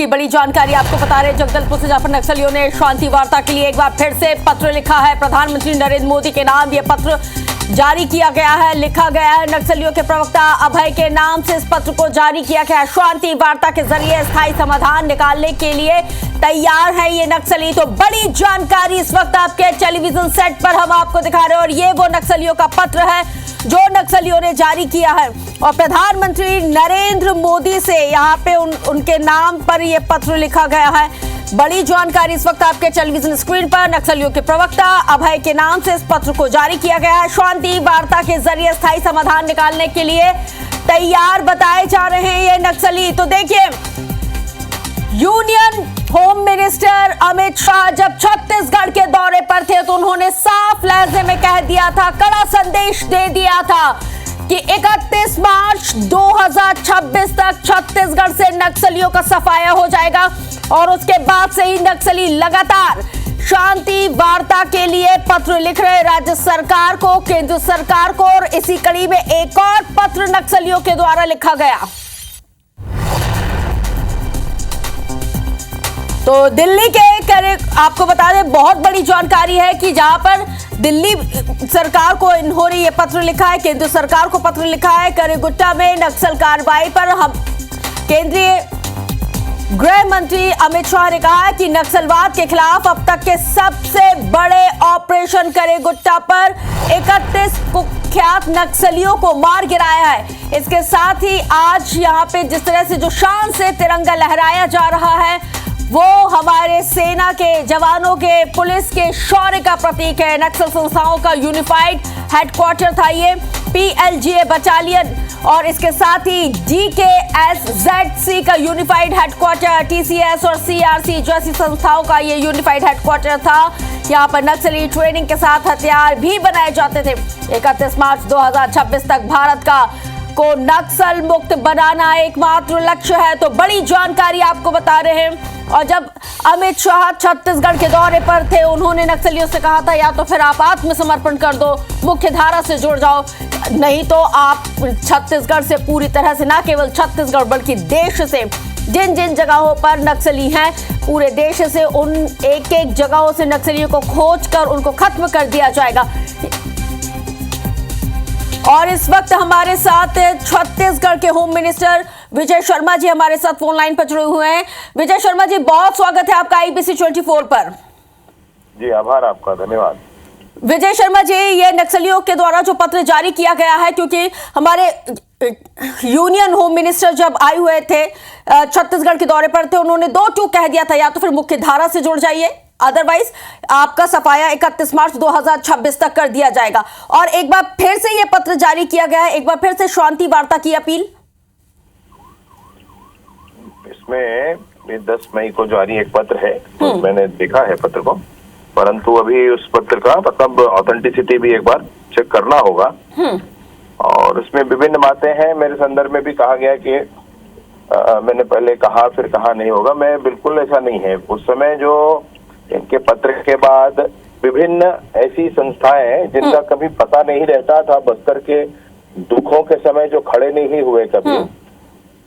की बड़ी जानकारी आपको बता रहे, जगदलपुर से जहां पर नक्सलियों ने शांति वार्ता के लिए एक बार फिर से पत्र लिखा है। प्रधानमंत्री नरेंद्र मोदी के नाम ये पत्र जारी किया गया है, लिखा गया है। नक्सलियों के प्रवक्ता अभय के नाम से इस पत्र को जारी किया गया है। शांति वार्ता के जरिए स्थायी समाधान निकालने के लिए तैयार है ये नक्सली। तो बड़ी जानकारी इस वक्त आपके टेलीविजन सेट पर हम आपको दिखा रहे हैं और ये वो नक्सलियों का पत्र है जो नक्सलियों ने जारी किया है और प्रधानमंत्री नरेंद्र मोदी से यहाँ पे उनके नाम पर यह पत्र लिखा गया है। बड़ी जानकारी इस वक्त आपके टेलीविजन स्क्रीन पर। नक्सलियों के प्रवक्ता अभय के नाम से इस पत्र को जारी किया गया है। शांति वार्ता के जरिए स्थायी समाधान निकालने के लिए तैयार बताए जा रहे हैं ये नक्सली। तो देखिए, union home minister Amit Shah जब छत्तीसगढ़ के दौरे पर थे तो उन्होंने साफ लहजे में कह दिया था, कड़ा संदेश दे दिया था कि 31 मार्च 2026 तक छत्तीसगढ़ से नक्सलियों का सफाया हो जाएगा और उसके बाद से ही नक्सली लगातार शांति वार्ता के लिए पत्र लिख रहे राज्य सरकार को, केंद्र सरकार को, और इसी कड़ी में एक और पत्र नक्सलियों के द्वारा लिखा गया। तो दिल्ली के आपको बता दें, बहुत बड़ी जानकारी है कि जहां पर दिल्ली सरकार को इन्होंने ये पत्र लिखा है, केंद्र सरकार को पत्र लिखा है। करेगुट्टा में नक्सल कार्रवाई पर हम केंद्रीय गृह मंत्री अमित शाह ने कहा कि नक्सलवाद के खिलाफ अब तक के सबसे बड़े ऑपरेशन करेगुट्टा पर 31 कुख्यात नक्सलियों को मार गिराया है। इसके साथ ही आज यहाँ पे जिस तरह से जो शान से तिरंगा लहराया जा रहा है वो हमारे सेना के जवानों के, पुलिस के शौर्य का प्रतीक है। नक्सल संस्थाओं का यूनिफाइड हेडक्वार्टर था ये, PLGA बटालियन, और इसके साथ ही DKSZC का यूनिफाइड हेडक्वार्टर, TCS और CRC जैसी संस्थाओं का ये यूनिफाइड हेडक्वार्टर था। यहाँ पर नक्सली ट्रेनिंग के साथ हथियार भी बनाए जाते थे। 31 मार्च 2026 तक भारत को नक्सल मुक्त बनाना एकमात्र लक्ष्य है। तो बड़ी जानकारी आपको बता रहे हैं। और जब अमित शाह छत्तीसगढ़ के दौरे पर थे, उन्होंने नक्सलियों से कहा था या तो फिर आप आत्मसमर्पण कर दो, मुख्य धारा से जुड़ जाओ, नहीं तो आप छत्तीसगढ़ से पूरी तरह से, ना केवल छत्तीसगढ़ बल्कि देश से जिन जिन जगहों पर नक्सली हैं पूरे देश से उन एक एक जगहों से नक्सलियों को खोज कर उनको खत्म कर दिया जाएगा। और इस वक्त हमारे साथ छत्तीसगढ़ के होम मिनिस्टर विजय शर्मा जी हमारे साथ फोन लाइन पर जुड़े हुए हैं। विजय शर्मा जी, बहुत स्वागत है आपका IBC 24 पर। जी आभार आपका, धन्यवाद। विजय शर्मा जी, ये नक्सलियों के द्वारा जो पत्र जारी किया गया है, क्योंकि हमारे यूनियन होम मिनिस्टर जब आए हुए थे छत्तीसगढ़ के दौरे पर थे, उन्होंने 2 टूक कह दिया था, या तो फिर मुख्य धारा से जुड़ जाइए, अदरवाइज आपका सफाया 31 मार्च 2026 तक कर दिया जाएगा। और एक बार फिर से यह पत्र जारी किया गया है, एक बार फिर से शांति वार्ता की अपील। इसमें 10 मई को जारी एक पत्र है, मैंने देखा है पत्र को, परंतु अभी उस पत्र का मतलब ऑथेंटिसिटी भी एक बार चेक करना होगा। और उसमें विभिन्न बातें हैं। मेरे संदर्भ में भी कहा गया कि मैंने पहले कहा फिर कहा नहीं होगा, मैं बिल्कुल ऐसा नहीं है। उस समय जो इनके पत्र के बाद विभिन्न ऐसी संस्थाएं जिनका कभी पता नहीं रहता था, बस्तर के दुखों के समय जो खड़े नहीं हुए कभी,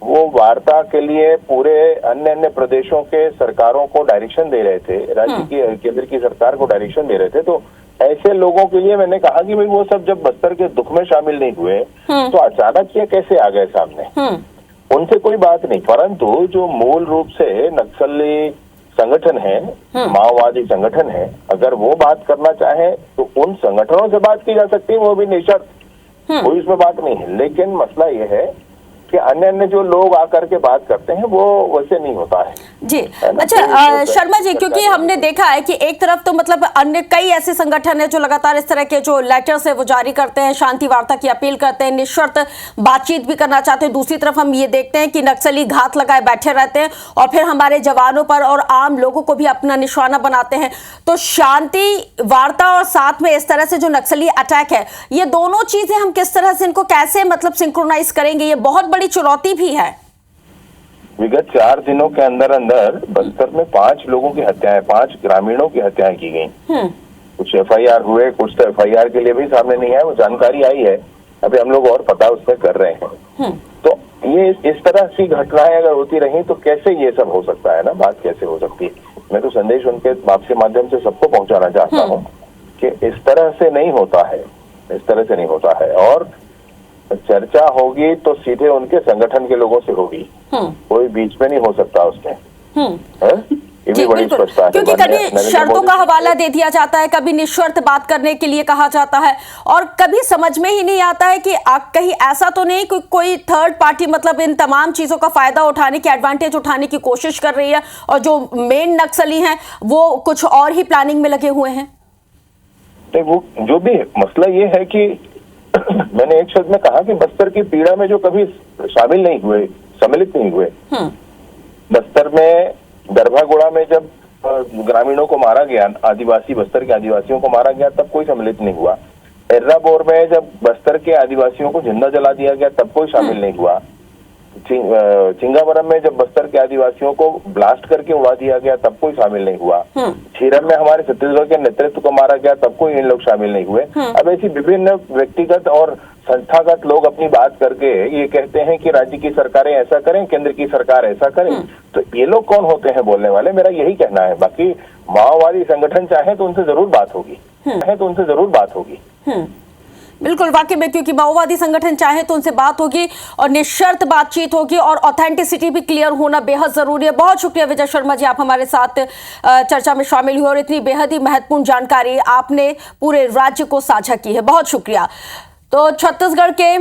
वो वार्ता के लिए पूरे अन्य प्रदेशों के सरकारों को डायरेक्शन दे रहे थे, राज्य की केंद्र की सरकार को डायरेक्शन दे रहे थे। तो ऐसे लोगों के लिए मैंने कहा कि भाई वो सब जब बस्तर के दुख में शामिल नहीं हुए तो अचानक ये कैसे आ गए सामने, उनसे कोई बात नहीं। परंतु जो मूल रूप से नक्सली संगठन है, माओवादी संगठन है, अगर वो बात करना चाहे तो उन संगठनों से बात की जा सकती है, वो भी निशर्त, कोई इसमें बात नहीं है। लेकिन मसला ये है कि अन्य जो लोग आकर के बात करते हैं वो वैसे नहीं होता है जी। अच्छा शर्मा जी, क्योंकि हमने देखा है कि एक तरफ तो मतलब अन्य कई ऐसे संगठन है जो लगातार इस तरह के जो लेटर्स है वो जारी करते हैं, शांति वार्ता की अपील करते हैं, निःशर्त बातचीत भी करना चाहते हैं। दूसरी तरफ हम ये देखते हैं कि नक्सली घात लगाए बैठे रहते हैं और फिर हमारे जवानों पर और आम लोगों को भी अपना निशाना बनाते हैं। तो शांति वार्ता और साथ में इस तरह से जो नक्सली अटैक है, ये दोनों चीजें हम किस तरह से इनको कैसे मतलब सिंक्रोनाइज करेंगे, ये बहुत बड़ी चुनौती भी है। विगत 4 दिनों के अंदर बस्तर में 5 लोगों की हत्याएं, 5 ग्रामीणों की हत्याएं की गई। कुछ FIR हुए, कुछ तो FIR के लिए भी सामने नहीं आया, वो जानकारी आई है, अभी हम लोग और पता उसमें कर रहे हैं। तो ये इस तरह की घटनाएं अगर होती रही तो कैसे ये सब हो सकता है ना, बात कैसे हो सकती है। मैं तो संदेश उनके आपके माध्यम से सबको पहुंचाना चाहता हूँ कि इस तरह से नहीं होता है, इस तरह से नहीं होता है। और चर्चा होगी तो सीधे उनके संगठन के लोगों से होगी, कोई बीच में नहीं हो सकता उसमें, है? ये भी बड़ी स्पष्टता है। क्योंकि कभी शर्तों का हवाला दे दिया जाता है, कभी निःशर्त बात करने के लिए कहा जाता है, और कभी समझ में ही नहीं आता है कि कहीं ऐसा तो नहीं कि कोई थर्ड पार्टी मतलब इन तमाम चीजों का फायदा उठाने की, एडवांटेज उठाने की कोशिश कर रही है, और जो मेन नक्सली हैं वो कुछ और ही प्लानिंग में लगे हुए हैं। नहीं, वो जो भी मसला ये है कि मैंने एक शब्द में कहा कि बस्तर की पीड़ा में जो कभी शामिल नहीं हुए, सम्मिलित नहीं हुए। बस्तर में दरभागोड़ा में जब ग्रामीणों को मारा गया, आदिवासी बस्तर के आदिवासियों को मारा गया, तब कोई सम्मिलित नहीं हुआ। एर्राबोर में जब बस्तर के आदिवासियों को जिंदा जला दिया गया, तब कोई शामिल नहीं हुआ। चिंगावरम में जब बस्तर के आदिवासियों को ब्लास्ट करके उड़ा दिया गया, तब कोई शामिल नहीं हुआ। छीरम में हमारे छत्तीसगढ़ के नेतृत्व को मारा गया, तब कोई इन लोग शामिल नहीं हुए। अब ऐसी विभिन्न व्यक्तिगत और संस्थागत लोग अपनी बात करके ये कहते हैं कि राज्य की सरकारें ऐसा करें, केंद्र की सरकार ऐसा करें, तो ये लोग कौन होते हैं बोलने वाले? मेरा यही कहना है। बाकी माओवादी संगठन चाहे तो उनसे जरूर बात होगी, चाहे तो उनसे जरूर बात होगी। बिल्कुल, वाकई में, क्योंकि माओवादी संगठन चाहे तो उनसे बात होगी और निःशर्त बातचीत होगी, और ऑथेंटिसिटी भी क्लियर होना बेहद जरूरी है। बहुत शुक्रिया विजय शर्मा जी, आप हमारे साथ चर्चा में शामिल हुए और इतनी बेहद ही महत्वपूर्ण जानकारी आपने पूरे राज्य को साझा की है। बहुत शुक्रिया। तो छत्तीसगढ़ के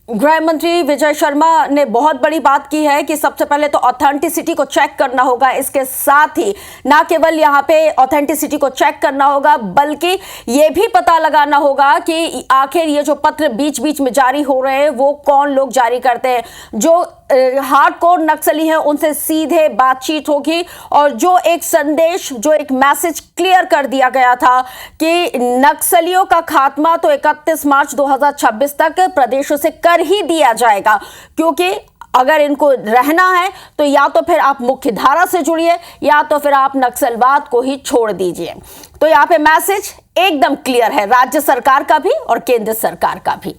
गृह मंत्री विजय शर्मा ने बहुत बड़ी बात की है कि सबसे पहले तो ऑथेंटिसिटी को चेक करना होगा। इसके साथ ही ना केवल यहाँ पे ऑथेंटिसिटी को चेक करना होगा, बल्कि ये भी पता लगाना होगा कि आखिर ये जो पत्र बीच बीच में जारी हो रहे हैं वो कौन लोग जारी करते हैं। जो हार्डकोर नक्सली हैं उनसे सीधे बातचीत होगी, और जो एक संदेश, जो एक मैसेज क्लियर कर दिया गया था कि नक्सलियों का खात्मा तो 31 मार्च 2026 तक प्रदेश से कर ही दिया जाएगा, क्योंकि अगर इनको रहना है तो या तो फिर आप मुख्य धारा से जुड़िए, या तो फिर आप नक्सलवाद को ही छोड़ दीजिए। तो यहाँ पे मैसेज एकदम क्लियर है, राज्य सरकार का भी और केंद्र सरकार का भी।